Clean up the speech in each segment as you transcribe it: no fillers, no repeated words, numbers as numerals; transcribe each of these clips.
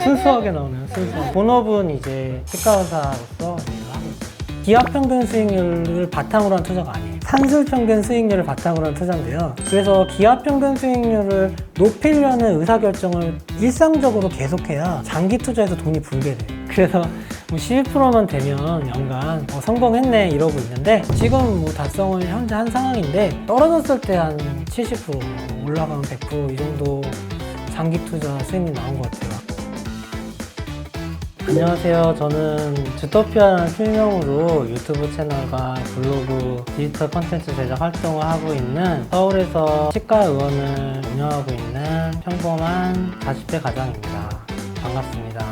순수하게 나오네요. 순수. 본업은 이제 치과의사로서 일을 하고 있어요. 기업 평균 수익률을 바탕으로 한 투자가 아니에요. 산술 평균 수익률을 바탕으로 한 투자인데요. 그래서 기업 평균 수익률을 높이려는 의사결정을 일상적으로 계속해야 장기 투자에서 돈이 불게 돼요. 그래서 뭐 12%만 되면 연간 성공했네 이러고 있는데 지금 뭐 달성을 현재 한 상황인데 떨어졌을 때 한 70% 올라가면 100% 이 정도 장기 투자 수익률이 나온 것 같아요. 안녕하세요. 저는 주토피아라는 필명으로 유튜브 채널과 블로그, 디지털 콘텐츠 제작 활동을 하고 있는 서울에서 치과의원을 운영하고 있는 평범한 40대 가장입니다. 반갑습니다.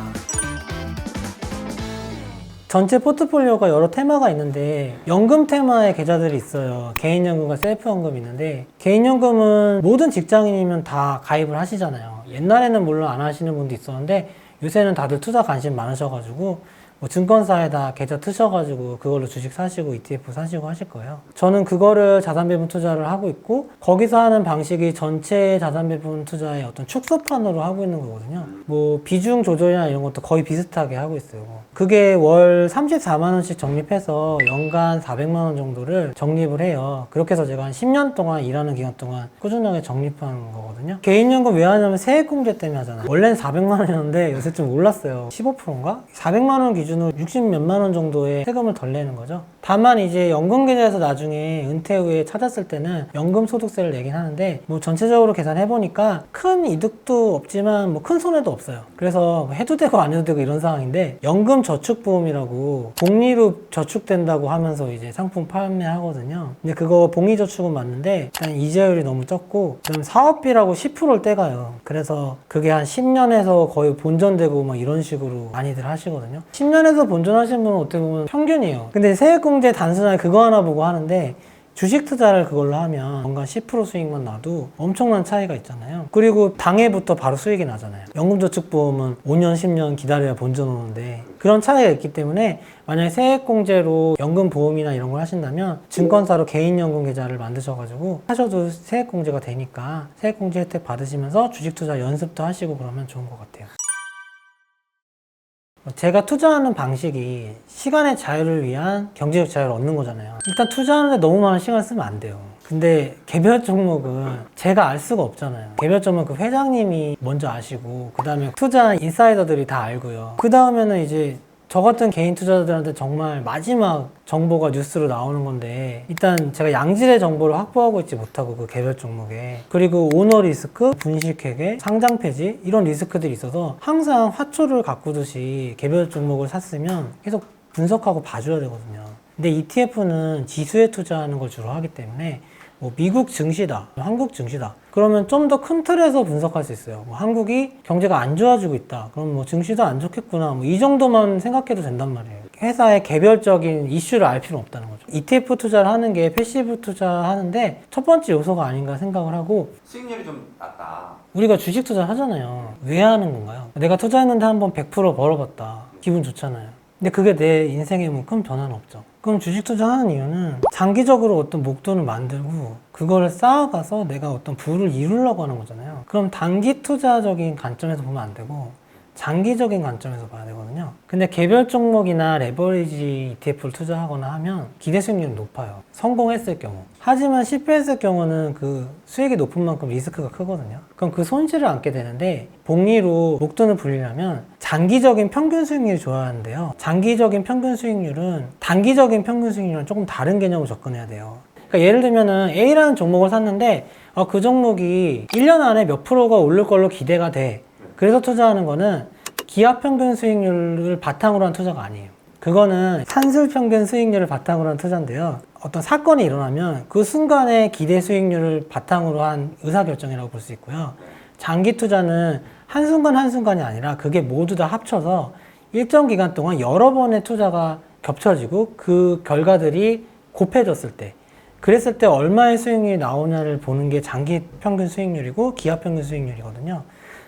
전체 포트폴리오가 여러 테마가 있는데 연금 테마의 계좌들이 있어요. 개인연금과 셀프연금이 있는데 개인연금은 모든 직장인이면 다 가입을 하시잖아요. 옛날에는 물론 안 하시는 분도 있었는데 요새는 다들 투자 관심 많으셔가지고 뭐 증권사에다 계좌 트셔가지고 그걸로 주식 사시고 ETF 사시고 하실 거예요. 저는 그거를 자산배분 투자를 하고 있고 거기서 하는 방식이 전체 자산배분 투자의 어떤 축소판으로 하고 있는 거거든요. 뭐 비중 조절이나 이런 것도 거의 비슷하게 하고 있어요. 그게 월 34만 원씩 적립해서 연간 400만 원 정도를 적립을 해요. 그렇게 해서 제가 한 10년 동안 일하는 기간 동안 꾸준하게 적립하는 거거든요. 개인연금 왜 하냐면 세액공제 때문에 하잖아요. 원래는 400만 원이었는데 요새 좀 올랐어요. 15%인가? 400만 원 기준으로 60 몇만 원 정도의 세금을 덜 내는 거죠. 다만 이제 연금계좌에서 나중에 은퇴 후에 찾았을 때는 연금소득세를 내긴 하는데 뭐 전체적으로 계산해보니까 큰 이득도 없지만 뭐 큰 손해도 없어요. 그래서 해도 되고 안 해도 되고 이런 상황인데 연금저축보험이라고 복리로 저축된다고 하면서 이제 상품 판매하거든요. 근데 그거 복리저축은 맞는데 일단 이자율이 너무 적고 그다음에 사업비라고 10%를 떼가요. 그래서 그게 한 10년에서 거의 본전되고 막 이런 식으로 많이들 하시거든요. 10년에서 본전하시는 분은 어떻게 보면 평균이에요. 근데 세액공제 단순하게 그거 하나 보고 하는데 주식 투자를 그걸로 하면 연간 10% 수익만 나도 엄청난 차이가 있잖아요. 그리고 당해부터 바로 수익이 나잖아요. 연금저축보험은 5년, 10년 기다려야 본전 오는데 그런 차이가 있기 때문에 만약에 세액공제로 연금보험이나 이런 걸 하신다면 증권사로 개인연금 계좌를 만드셔가지고 하셔도 세액공제가 되니까 세액공제 혜택 받으시면서 주식 투자 연습도 하시고 그러면 좋은 것 같아요. 제가 투자하는 방식이 시간의 자유를 위한 경제적 자유를 얻는 거잖아요. 일단 투자하는데 너무 많은 시간을 쓰면 안 돼요. 근데 개별 종목은 제가 알 수가 없잖아요. 개별 종목은 그 회장님이 먼저 아시고 그 다음에 투자 인사이더들이 다 알고요. 그 다음에는 이제 저 같은 개인 투자자들한테 정말 마지막 정보가 뉴스로 나오는 건데 일단 제가 양질의 정보를 확보하고 있지 못하고 그 개별 종목에 그리고 오너 리스크, 분식회계, 상장 폐지 이런 리스크들이 있어서 항상 화초를 가꾸듯이 개별 종목을 샀으면 계속 분석하고 봐줘야 되거든요. 근데 ETF는 지수에 투자하는 걸 주로 하기 때문에 뭐 미국 증시다, 한국 증시다. 그러면 좀 더 큰 틀에서 분석할 수 있어요. 뭐 한국이 경제가 안 좋아지고 있다. 그럼 뭐 증시도 안 좋겠구나. 뭐 이 정도만 생각해도 된단 말이에요. 회사의 개별적인 이슈를 알 필요는 없다는 거죠. ETF 투자를 하는 게 패시브 투자하는데 첫 번째 요소가 아닌가 생각을 하고 수익률이 좀 낮다. 우리가 주식 투자 하잖아요. 왜 하는 건가요? 내가 투자했는데 한번 100% 벌어봤다. 기분 좋잖아요. 근데 그게 내 인생에 뭐 큰 변화는 없죠. 그럼 주식 투자하는 이유는 장기적으로 어떤 목돈을 만들고 그거를 쌓아가서 내가 어떤 부를 이루려고 하는 거잖아요. 그럼 단기 투자적인 관점에서 보면 안 되고 장기적인 관점에서 봐야 되거든요. 근데 개별 종목이나 레버리지 ETF를 투자하거나 하면 기대 수익률이 높아요. 성공했을 경우. 하지만 실패했을 경우는 그 수익이 높은 만큼 리스크가 크거든요. 그럼 그 손실을 안게 되는데 복리로 목돈을 불리려면 장기적인 평균 수익률이 좋아야 하는데요. 장기적인 평균 수익률은 단기적인 평균 수익률은 조금 다른 개념으로 접근해야 돼요. 그러니까 예를 들면은 A라는 종목을 샀는데 그 종목이 1년 안에 몇 프로가 오를 걸로 기대가 돼. 그래서 투자하는 거는 기업 평균 수익률을 바탕으로 한 투자가 아니에요. 그거는 산술 평균 수익률을 바탕으로 한 투자인데요. 어떤 사건이 일어나면 그 순간의 기대 수익률을 바탕으로 한 의사결정이라고 볼 수 있고요. 장기 투자는 한순간 한순간이 아니라 그게 모두 다 합쳐서 일정 기간 동안 여러 번의 투자가 겹쳐지고 그 결과들이 곱해졌을 때 그랬을 때 얼마의 수익률이 나오냐를 보는 게 장기 평균 수익률이고 기업 평균 수익률이거든요.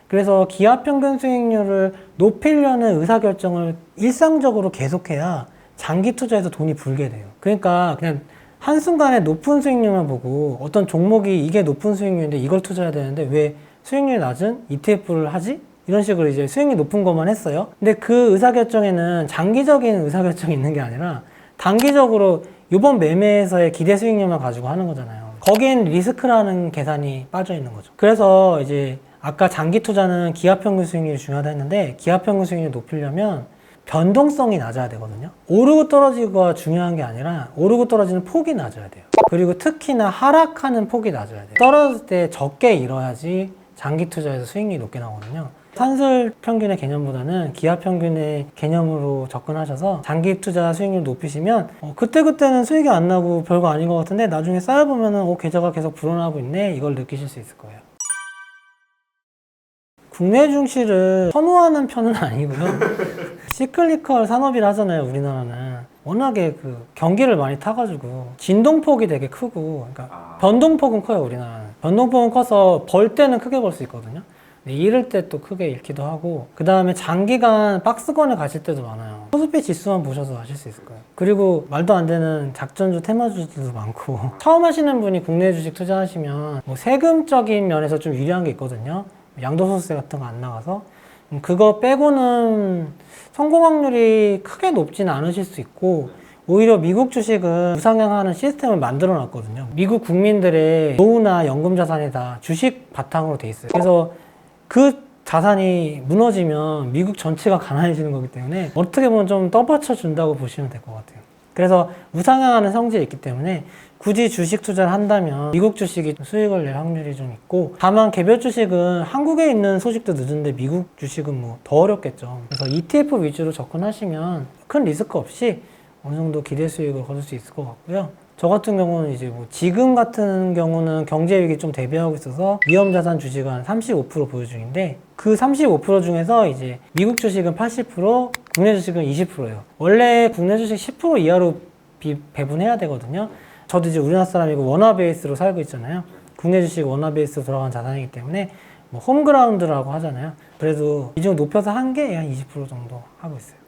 그래서 기업 평균 수익률을 높이려는 의사결정을 일상적으로 계속해야 장기 투자에서 돈이 불게 돼요. 그러니까 그냥 한순간에 높은 수익률만 보고 어떤 종목이 이게 높은 수익률인데 이걸 투자해야 되는데 왜 수익률이 낮은 ETF를 하지? 이런 식으로 이제 수익률 높은 것만 했어요. 근데 그 의사결정에는 장기적인 의사결정이 있는 게 아니라 단기적으로 이번 매매에서의 기대 수익률만 가지고 하는 거잖아요. 거기엔 리스크라는 계산이 빠져 있는 거죠. 그래서 이제 아까 장기 투자는 기하평균 수익률이 중요하다 했는데 기하평균 수익률을 높이려면 변동성이 낮아야 되거든요. 오르고 떨어지고가 중요한 게 아니라 오르고 떨어지는 폭이 낮아야 돼요. 그리고 특히나 하락하는 폭이 낮아야 돼요. 떨어질 때 적게 잃어야지 장기 투자에서 수익률이 높게 나오거든요. 산술 평균의 개념보다는 기하 평균의 개념으로 접근하셔서 장기 투자 수익률 높이시면 그때는 수익이 안 나고 별거 아닌 것 같은데 나중에 쌓여보면은 계좌가 계속 불어나고 있네, 이걸 느끼실 수 있을 거예요. 국내 증시를 선호하는 편은 아니고요. 시클리컬 산업이라 하잖아요, 우리나라는. 워낙에 그 경기를 많이 타가지고 진동폭이 되게 크고, 그러니까 변동폭은 커요, 우리나라는. 변동폭은 커서 벌 때는 크게 벌 수 있거든요. 잃을 때 또 크게 잃기도 하고, 그 다음에 장기간 박스권에 가실 때도 많아요. 코스피 지수만 보셔서 아실 수 있을 거예요. 그리고 말도 안 되는 작전주, 테마주들도 많고, 처음 하시는 분이 국내 주식 투자하시면 뭐 세금적인 면에서 좀 유리한 게 있거든요. 양도소득세 같은 거 안 나가서. 그거 빼고는 성공 확률이 크게 높지는 않으실 수 있고, 오히려 미국 주식은 우상향하는 시스템을 만들어 놨거든요. 미국 국민들의 노후나 연금 자산이 다 주식 바탕으로 돼 있어요. 그래서 그 자산이 무너지면 미국 전체가 가난해지는 거기 때문에 어떻게 보면 좀 떠받쳐 준다고 보시면 될 것 같아요. 그래서 우상향하는 성질이 있기 때문에 굳이 주식 투자를 한다면 미국 주식이 수익을 낼 확률이 좀 있고, 다만 개별 주식은 한국에 있는 소식도 늦은데 미국 주식은 뭐 더 어렵겠죠. 그래서 ETF 위주로 접근하시면 큰 리스크 없이 어느 정도 기대 수익을 거둘 수 있을 것 같고요. 저 같은 경우는 이제 뭐 지금 같은 경우는 경제 위기 좀 대비하고 있어서 위험 자산 주식은 한 35% 보유 중인데, 그 35% 중에서 이제 미국 주식은 80%, 국내 주식은 20%예요. 원래 국내 주식 10% 이하로 배분해야 되거든요. 저도 이제 우리나라 사람이고 원화 베이스로 살고 있잖아요. 국내 주식 원화 베이스로 돌아간 자산이기 때문에 뭐 홈그라운드라고 하잖아요. 그래도 비중 높여서 한 게 한 20% 정도 하고 있어요.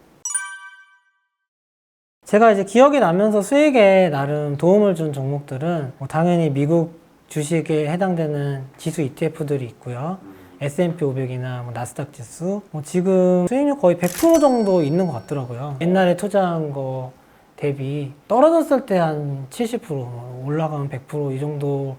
제가 이제 기억이 나면서 수익에 나름 도움을 준 종목들은 뭐 당연히 미국 주식에 해당되는 지수 ETF들이 있고요. S&P 500이나 뭐 나스닥 지수, 뭐 지금 수익률 거의 100% 정도 있는 것 같더라고요. 옛날에 투자한 거 대비 떨어졌을 때 한 70%, 올라가면 100% 이 정도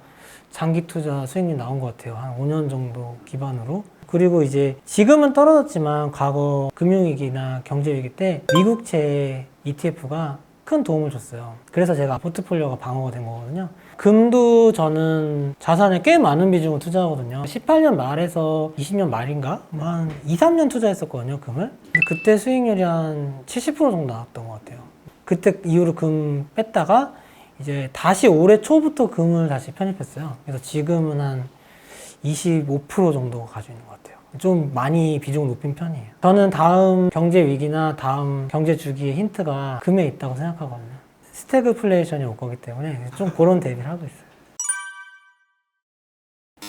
장기 투자 수익률 나온 것 같아요. 한 5년 정도 기반으로. 그리고 이제 지금은 떨어졌지만 과거 금융위기나 경제위기 때 미국채 ETF가 큰 도움을 줬어요. 그래서 제가 포트폴리오가 방어가 된 거거든요. 금도 저는 자산에 꽤 많은 비중을 투자하거든요. 18년 말에서 20년 말인가? 한 2, 3년 투자했었거든요, 금을. 근데 그때 수익률이 한 70% 정도 나왔던 것 같아요. 그때 이후로 금 뺐다가 이제 다시 올해 초부터 금을 다시 편입했어요. 그래서 지금은 한 25% 정도 가지고 있는 것 같아요. 좀 많이 비중을 높인 편이에요. 저는 다음 경제 위기나 다음 경제 주기의 힌트가 금에 있다고 생각하거든요. 스태그플레이션이 올 거기 때문에 좀 그런 대비를 하고 있어요.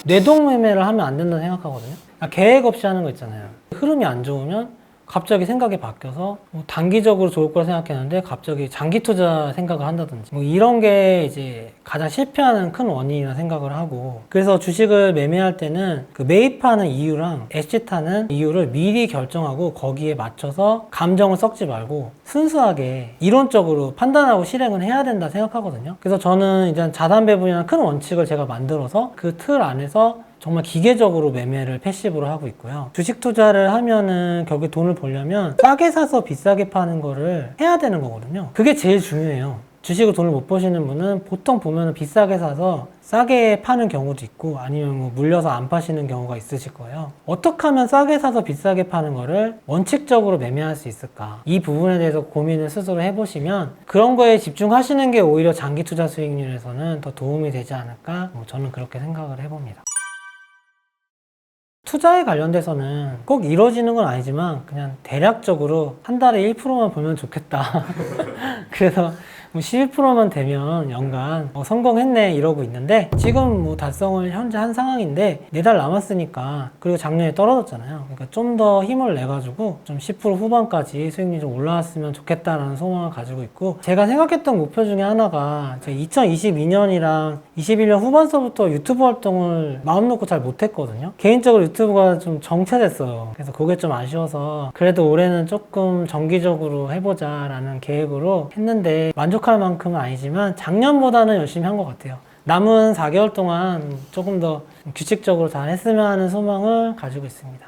뇌동매매를 하면 안 된다고 생각하거든요. 그러니까 계획 없이 하는 거 있잖아요. 흐름이 안 좋으면 갑자기 생각이 바뀌어서 뭐 단기적으로 좋을 거라 생각했는데 갑자기 장기 투자 생각을 한다든지 뭐 이런 게 이제 가장 실패하는 큰 원인이라 생각을 하고, 그래서 주식을 매매할 때는 그 매입하는 이유랑 엑시트하는 이유를 미리 결정하고 거기에 맞춰서 감정을 섞지 말고 순수하게 이론적으로 판단하고 실행을 해야 된다 생각하거든요. 그래서 저는 이제 자산 배분이라는 큰 원칙을 제가 만들어서 그 틀 안에서 정말 기계적으로 매매를 패시브로 하고 있고요. 주식 투자를 하면은 결국에 돈을 벌려면 싸게 사서 비싸게 파는 거를 해야 되는 거거든요. 그게 제일 중요해요. 주식을 돈을 못 버시는 분은 보통 보면은 비싸게 사서 싸게 파는 경우도 있고, 아니면 뭐 물려서 안 파시는 경우가 있으실 거예요. 어떻게 하면 싸게 사서 비싸게 파는 거를 원칙적으로 매매할 수 있을까? 이 부분에 대해서 고민을 스스로 해보시면 그런 거에 집중하시는 게 오히려 장기 투자 수익률에서는 더 도움이 되지 않을까? 저는 그렇게 생각을 해봅니다. 투자에 관련돼서는 꼭 이루어지는 건 아니지만 그냥 대략적으로 한 달에 1%만 벌면 좋겠다. 그래서 12%만 되면 연간 성공했네 이러고 있는데 지금 뭐 달성을 현재 한 상황인데 4달 남았으니까 그리고 작년에 떨어졌잖아요. 그러니까 좀 더 힘을 내가지고 좀 10% 후반까지 수익률이 좀 올라왔으면 좋겠다라는 소망을 가지고 있고 제가 생각했던 목표 중에 하나가 2022년이랑 21년 후반서부터 유튜브 활동을 마음 놓고 잘 못했거든요. 개인적으로 유튜브가 좀 정체됐어요. 그래서 그게 좀 아쉬워서 그래도 올해는 조금 정기적으로 해보자라는 계획으로 했는데 만족할 만큼은 아니지만 작년보다는 열심히 한 것 같아요. 남은 4개월 동안 조금 더 규칙적으로 잘 했으면 하는 소망을 가지고 있습니다.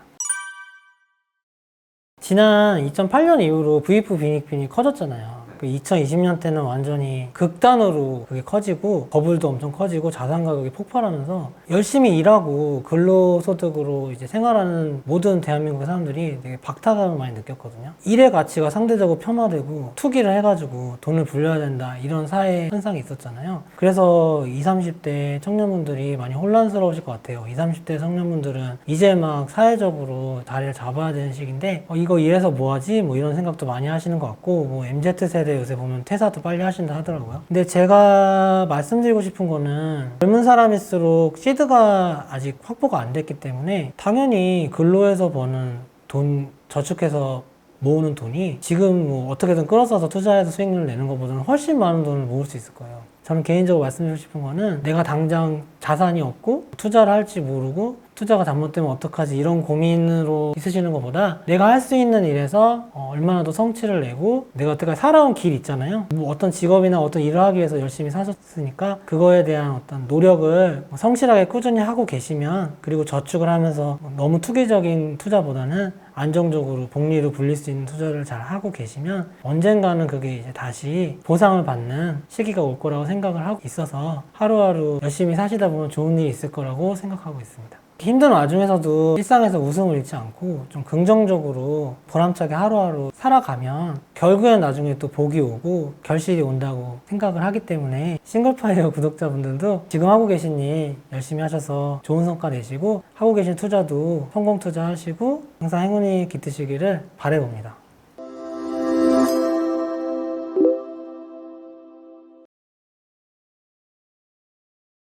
지난 2008년 이후로 VF 빈익빈이 커졌잖아요. 2020년 때는 완전히 극단으로 그게 커지고 버블도 엄청 커지고 자산 가격이 폭발하면서 열심히 일하고 근로소득으로 이제 생활하는 모든 대한민국 사람들이 되게 박탈감을 많이 느꼈거든요. 일의 가치가 상대적으로 폄하되고 투기를 해가지고 돈을 불려야 된다 이런 사회 현상이 있었잖아요. 그래서 20, 30대 청년분들이 많이 혼란스러우실 것 같아요. 20, 30대 청년분들은 이제 막 사회적으로 자리를 잡아야 되는 시기인데 이거 일해서 뭐하지? 뭐 이런 생각도 많이 하시는 것 같고 뭐 MZ세대 요새 보면 퇴사도 빨리 하신다 하더라고요. 근데 제가 말씀드리고 싶은 거는 젊은 사람일수록 시드가 아직 확보가 안 됐기 때문에 당연히 근로해서 버는 돈, 저축해서 모으는 돈이 지금 뭐 어떻게든 끌어써서 투자해서 수익률을 내는 것보다는 훨씬 많은 돈을 모을 수 있을 거예요. 저는 개인적으로 말씀드리고 싶은 거는 내가 당장 자산이 없고 투자를 할지 모르고 투자가 잘못되면 어떡하지 이런 고민으로 있으시는 것보다 내가 할 수 있는 일에서 얼마나 더 성취를 내고 내가 어떻게 살아온 길 있잖아요. 뭐 어떤 직업이나 어떤 일을 하기 위해서 열심히 사셨으니까 그거에 대한 어떤 노력을 성실하게 꾸준히 하고 계시면 그리고 저축을 하면서 너무 투기적인 투자보다는 안정적으로 복리로 불릴 수 있는 투자를 잘 하고 계시면 언젠가는 그게 이제 다시 보상을 받는 시기가 올 거라고 생각을 하고 있어서 하루하루 열심히 사시다 보면 좋은 일이 있을 거라고 생각하고 있습니다. 힘든 와중에서도 일상에서 웃음을 잃지 않고 좀 긍정적으로 보람차게 하루하루 살아가면 결국엔 나중에 또 복이 오고 결실이 온다고 생각을 하기 때문에 싱글파이어 구독자분들도 지금 하고 계신 일 열심히 하셔서 좋은 성과 내시고 하고 계신 투자도 성공 투자하시고 항상 행운이 깃드시기를 바라봅니다.